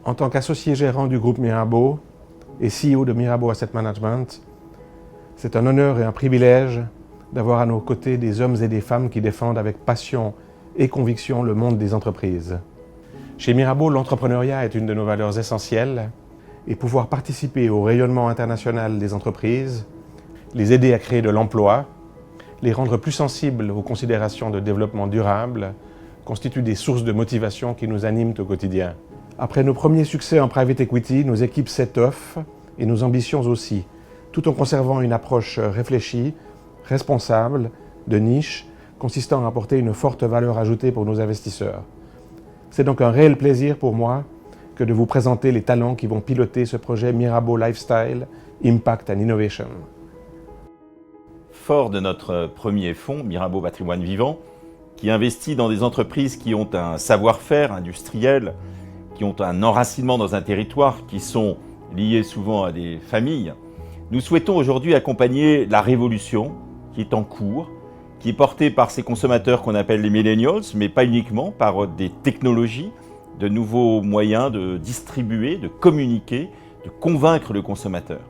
En tant qu'associé gérant du groupe Mirabeau et CEO de Mirabeau Asset Management, c'est un honneur et un privilège d'avoir à nos côtés des hommes et des femmes qui défendent avec passion et conviction le monde des entreprises. Chez Mirabeau, l'entrepreneuriat est une de nos valeurs essentielles et pouvoir participer au rayonnement international des entreprises, les aider à créer de l'emploi, les rendre plus sensibles aux considérations de développement durable, constituent des sources de motivation qui nous animent au quotidien. Après nos premiers succès en private equity, nos équipes s'étoffent et nos ambitions aussi, tout en conservant une approche réfléchie, responsable, de niche, consistant à apporter une forte valeur ajoutée pour nos investisseurs. C'est donc un réel plaisir pour moi que de vous présenter les talents qui vont piloter ce projet Mirabeau Lifestyle, Impact and Innovation. Fort de notre premier fonds, Mirabeau Patrimoine Vivant, qui investit dans des entreprises qui ont un savoir-faire industriel, qui ont un enracinement dans un territoire, qui sont liés souvent à des familles, nous souhaitons aujourd'hui accompagner la révolution qui est en cours, qui est portée par ces consommateurs qu'on appelle les millennials, mais pas uniquement, par des technologies, de nouveaux moyens de distribuer, de communiquer, de convaincre le consommateur.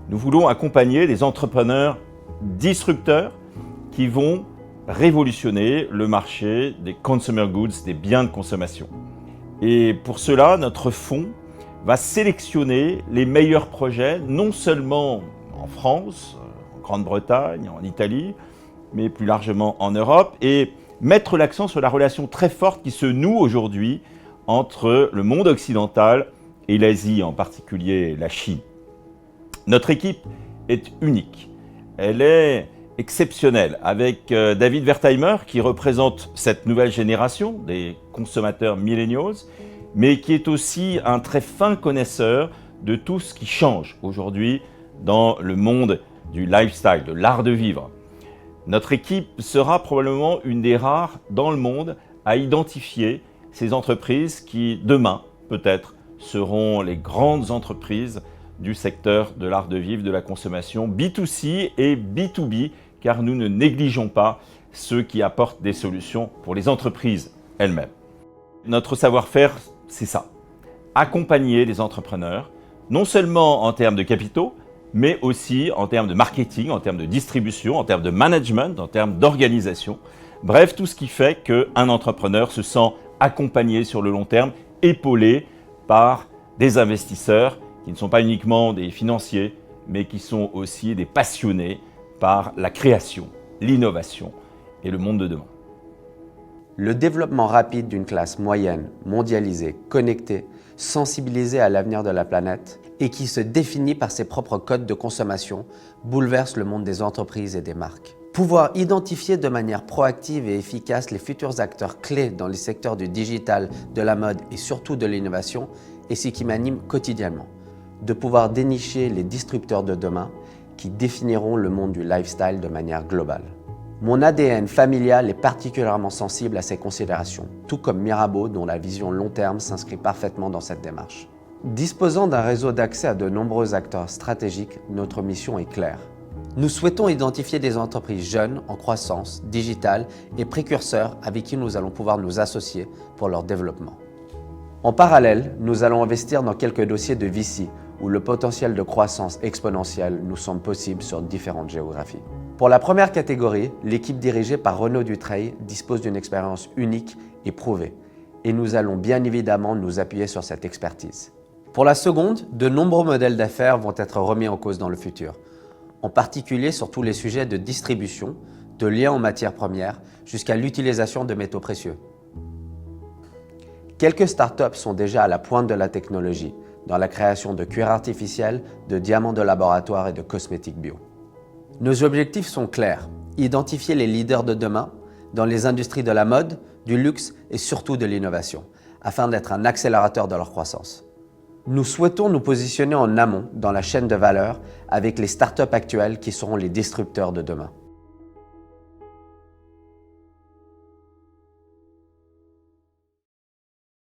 Nous voulons accompagner des entrepreneurs disrupteurs qui vont révolutionner le marché des consumer goods, des biens de consommation. Et pour cela, notre fonds va sélectionner les meilleurs projets, non seulement en France, en Grande-Bretagne, en Italie, mais plus largement en Europe, et mettre l'accent sur la relation très forte qui se noue aujourd'hui entre le monde occidental et l'Asie, en particulier la Chine. Notre équipe est unique. Elle est exceptionnelle, avec David Wertheimer, qui représente cette nouvelle génération des consommateurs millennials, mais qui est aussi un très fin connaisseur de tout ce qui change aujourd'hui dans le monde du lifestyle, de l'art de vivre. Notre équipe sera probablement une des rares dans le monde à identifier ces entreprises qui, demain, peut-être, seront les grandes entreprises du secteur de l'art de vivre, de la consommation, B2C et B2B, car nous ne négligeons pas ceux qui apportent des solutions pour les entreprises elles-mêmes. Notre savoir-faire, c'est ça, accompagner les entrepreneurs, non seulement en termes de capitaux, mais aussi en termes de marketing, en termes de distribution, en termes de management, en termes d'organisation. Bref, tout ce qui fait qu'un entrepreneur se sent accompagné sur le long terme, épaulé par des investisseurs qui ne sont pas uniquement des financiers, mais qui sont aussi des passionnés par la création, l'innovation et le monde de demain. Le développement rapide d'une classe moyenne, mondialisée, connectée, sensibilisée à l'avenir de la planète et qui se définit par ses propres codes de consommation bouleverse le monde des entreprises et des marques. Pouvoir identifier de manière proactive et efficace les futurs acteurs clés dans les secteurs du digital, de la mode et surtout de l'innovation est ce qui m'anime quotidiennement. De pouvoir dénicher les disrupteurs de demain qui définiront le monde du lifestyle de manière globale. Mon ADN familial est particulièrement sensible à ces considérations, tout comme Mirabeau dont la vision long terme s'inscrit parfaitement dans cette démarche. Disposant d'un réseau d'accès à de nombreux acteurs stratégiques, notre mission est claire. Nous souhaitons identifier des entreprises jeunes, en croissance, digitales et précurseurs avec qui nous allons pouvoir nous associer pour leur développement. En parallèle, nous allons investir dans quelques dossiers de VC où le potentiel de croissance exponentielle nous semble possible sur différentes géographies. Pour la première catégorie, l'équipe dirigée par Renaud Dutreil dispose d'une expérience unique et prouvée, et nous allons bien évidemment nous appuyer sur cette expertise. Pour la seconde, de nombreux modèles d'affaires vont être remis en cause dans le futur, en particulier sur tous les sujets de distribution, de liens en matières premières, jusqu'à l'utilisation de métaux précieux. Quelques startups sont déjà à la pointe de la technologie, dans la création de cuir artificiel, de diamants de laboratoire et de cosmétiques bio. Nos objectifs sont clairs, identifier les leaders de demain dans les industries de la mode, du luxe et surtout de l'innovation, afin d'être un accélérateur de leur croissance. Nous souhaitons nous positionner en amont dans la chaîne de valeur avec les startups actuelles qui seront les disrupteurs de demain.